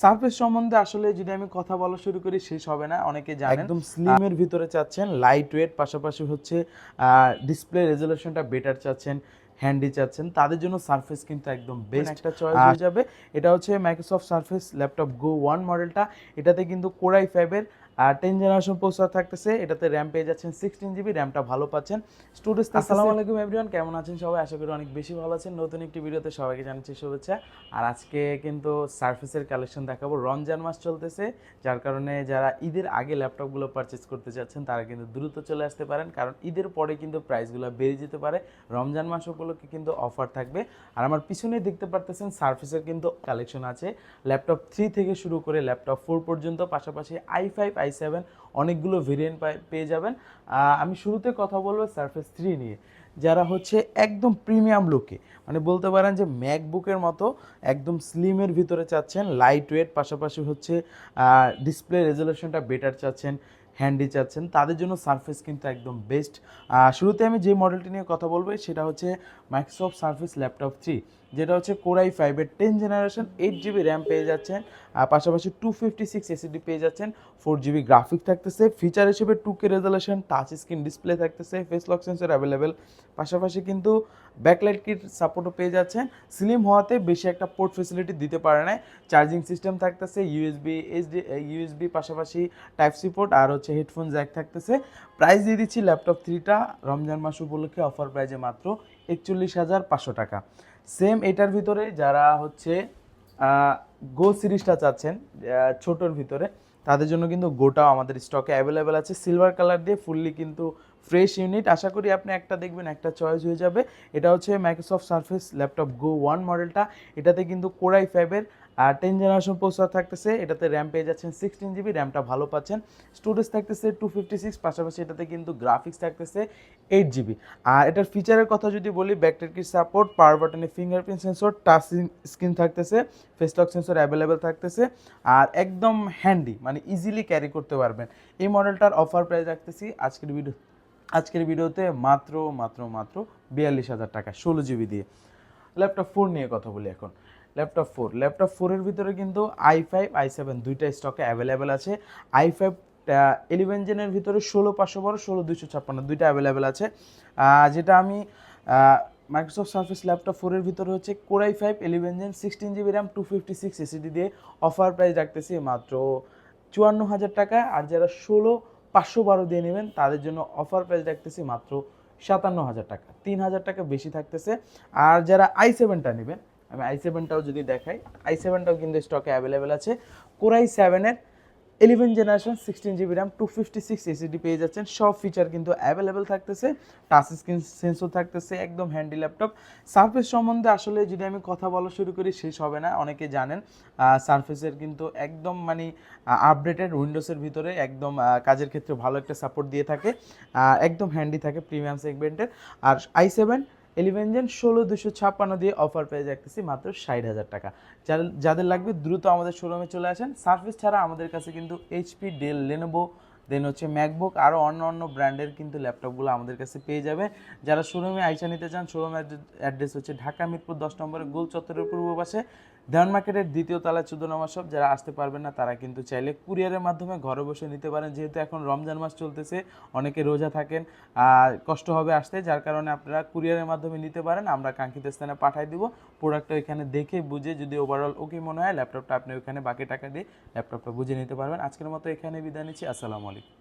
Surface সম্বন্ধে আসলে যদি আমি কথা বলা শুরু করি শেষ হবে না। অনেকে জানেন একদম স্লিমের ভিতরে চাচ্ছেন, লাইট ওয়েট, পাশাপাশি হচ্ছে ডিসপ্লে রেজোলিউশনটা বেটার চাচ্ছেন, হ্যান্ডি চাচ্ছেন, তাদের জন্য সারফেস কিন্তু একদম বেস্ট একটা চয়েস হয়ে যাবে। এটা হচ্ছে মাইক্রোসফট সারফেস ল্যাপটপ গো 1 মডেলটা। এটাতে কিন্তু কোরাই 5-এর 10 জেনারেশন প্রসেসর থাকতেছে। এটাতে র্যাম পেয়ে যাচ্ছেন 16 জিবি, র্যামটা ভালো পাচ্ছেন। স্টোরেজ থাকতেছে। আসসালামু আলাইকুম এভরিওয়ান, কেমন আছেন সবাই? আশা করি অনেক বেশি ভালো আছেন। নতুন একটি ভিডিওতে সবাইকে জানাচ্ছি শুভেচ্ছা। আর আজকে কিন্তু সারফেসের কালেকশন দেখাবো। রমজান মাস চলতেছে, যার কারণে যারা ঈদের আগে ল্যাপটপগুলো পারচেস করতে চাচ্ছেন তারা কিন্তু দ্রুত চলে আসতে পারেন, কারণ ঈদের পরে কিন্তু প্রাইসগুলো বেড়ে যেতে পারে। রমজান মাস উপলক্ষে কিন্তু অফার থাকবে। আর আমার পিছনে দেখতে পারতেছেন সারফেসের কিন্তু কালেকশন আছে ল্যাপটপ 3 থেকে শুরু করে ল্যাপটপ 4 পর্যন্ত, পাশাপাশি i5 i7 অনেকগুলো ভেরিয়েন্ট পেয়ে যাবেন। আমি শুরুতে কথা বলবো সারফেস 3 নিয়ে। যারা হচ্ছে একদম প্রিমিয়াম লুকে, মানে বলতে পারেন যে ম্যাকবুকের মতো একদম স্লিমের ভিতরে চাচ্ছেন, লাইট ওয়েট, পাশাপাশি হচ্ছে ডিসপ্লে রেজোলিউশনটা বেটার চাচ্ছেন, হ্যান্ডি চাচ্ছেন, তাদের জন্য সারফেস কিন্তু একদম বেস্ট। শুরুতে আমি যে মডেলটি নিয়ে কথা বলবো সেটা হচ্ছে মাইক্রোসফট সারফেস ল্যাপটপ 3, যেটা হচ্ছে কোরাই 5-এর 10 জেনারেশন, 8 জিবি র্যাম পেয়ে যাচ্ছেন, আর পাশাপাশি 256 এসএসডি পেয়ে যাচ্ছেন, 4 জিবি গ্রাফিক থাকতেছে। ফিচার হিসেবে 2K resolution, touch screen display থাকতেছে, ফেস লক সেন্সর অ্যাভেলেবেল, পাশাপাশি কিন্তু ব্যাকলাইট কিট সাপোর্টও পেয়ে যাচ্ছেন। স্লিম হওয়াতে বেশি একটা পোর্ট ফেসিলিটি দিতে পারে না। চার্জিং সিস্টেম থাকতেছে, ইউএসবি পাশাপাশি টাইপ সি পোর্ট, আর হচ্ছে হেডফোন জ্যাক থাকতেছে। প্রাইস দিয়ে দিচ্ছি ল্যাপটপ 3টা রমজান মাস উপলক্ষে অফার প্রাইজে মাত্র 41,500 টাকা। সেম এটার ভিতরে যারা হচ্ছে গো সিরিজটা চাচ্ছেন ছোটোর ভিতরে, তাদের জন্য কিন্তু গোটাও আমাদের স্টকে অ্যাভেলেবেল আছে, সিলভার কালার দিয়ে ফুললি কিন্তু ফ্রেশ ইউনিট। আশা করি আপনি একটা দেখবেন একটা চয়েস হয়ে যাবে। এটা হচ্ছে মাইক্রোসফট সারফেস ল্যাপটপ গো 1 মডেলটা। এটাতে কিন্তু কোরাই 5-এর 10 জেনারেশন প্রসেসর থাকতেছে। এটাতে র্যাম পেয়ে যাচ্ছেন 16 জিবি, র্যামটা ভালো পাচ্ছেন। স্টোরেজ থাকতেছে 256, পাশাপাশি এটাতে কিন্তু গ্রাফিক্স থাকতেছে 8 জিবি। আর এটার ফিচারের কথা যদি বলি, ব্যাকলাইট কিট সাপোর্ট, পাওয়ার বাটনে ফিঙ্গারপ্রিন্ট সেন্সর, টাচ স্ক্রিন থাকতেছে, ফেস লক সেন্সর অ্যাভেলেবেল থাকতেছে, আর একদম হ্যান্ডি, মানে ইজিলি ক্যারি করতে পারবেন। এই মডেলটার অফার প্রাইস রাখতেছি আজকের ভিডিওতে মাত্র মাত্র মাত্র 42,000 টাকা, 16 জিবি দিয়ে। ল্যাপটপ 4 নিয়ে কথা বলি এখন। ল্যাপটপ 4-এর ভিতরে কিন্তু i5 i7 দুইটা স্টকে অ্যাভেলেবেল আছে। i5 11 জেনের ভিতরে 16,512, 16,256 দুইটা অ্যাভেলেবেল আছে। যেটা আমি মাইক্রোসফট সার্ফেস ল্যাপটপ 4-এর ভিতরে হচ্ছে core i 5 11 gen, 16 GB RAM, 256 SSD দিয়ে অফার প্রাইস রাখতেছি মাত্র 54,000 টাকা। আর যারা 16,512 দিয়ে নেবেন তাদের জন্য অফার প্রাইস রাখতেছি মাত্র 57,000 টাকা, 3,000 টাকা বেশি থাকতেছে। আর যারা i7টা নেবেন, আমি i7টাও যদি দেখাই, i7টাও কিন্তু স্টকে অ্যাভেলেবেল আছে। কোরাই 7-এর 11 জেনারেশন, 16 জিবি র্যাম, 256 এসএসডি পেয়ে যাচ্ছেন। সব ফিচার কিন্তু অ্যাভেলেবেল থাকতেছে, টাচ স্ক্রিন সেন্সর থাকতেছে, একদম হ্যান্ডি ল্যাপটপ। সারফেস সম্বন্ধে আসলে যদি আমি কথা বলা শুরু করি শেষ হবে না। অনেকে জানেন সারফেসের কিন্তু একদম মানে আপডেটেড উইন্ডোজের ভিতরে একদম কাজের ক্ষেত্রে ভালো একটা সাপোর্ট দিয়ে থাকে, একদম হ্যান্ডি থাকে, প্রিমিয়াম সেগমেন্টের। আর i7 11 জেন 16,256 দিয়ে অফার পেয়ে যাচ্ছি মাত্র 60,000 টাকা। যাদের লাগবে দ্রুত আমাদের শোরুমে চলে আসেন। সার্ভিস ছাড়া আমাদের কাছে কিন্তু এইচপি, ডেল, লেনোভো, দেন হচ্ছে ম্যাকবুক, আরও অন্য অন্য ব্র্যান্ডের কিন্তু ল্যাপটপগুলো আমাদের কাছে পেয়ে যাবে। যারা শোরুমে আইসা নিতে চান, শোরুমের অ্যাড্রেস হচ্ছে ঢাকা মিরপুর 10 নম্বরে গোল চত্বরের পূর্ব পাশে, দেওয়ান মার্কেটের দ্বিতীয় তলায় 14 নম্বর শপ। যারা আসতে পারবেন না তারা কিন্তু চাইলে কুরিয়ারের মাধ্যমে ঘরে বসে নিতে পারেন। যেহেতু এখন রমজান মাস চলতেছে, অনেকে রোজা থাকেন, কষ্ট হবে আসতে, যার কারণে আপনারা কুরিয়ারের মাধ্যমে নিতে পারেন। আমরা কাঙ্ক্ষিত স্থানে পাঠিয়ে দিব। প্রোডাক্টটা এখানে দেখে বুঝে যদি ওভারঅল ওকে মনে হয়, ল্যাপটপটা আপনি ওখানে বাকি টাকা দিয়ে ল্যাপটপটা বুঝে নিতে পারবেন। আজকের মতো এখানে বিদায় নিচ্ছি। আসসালামু আলাইকুম।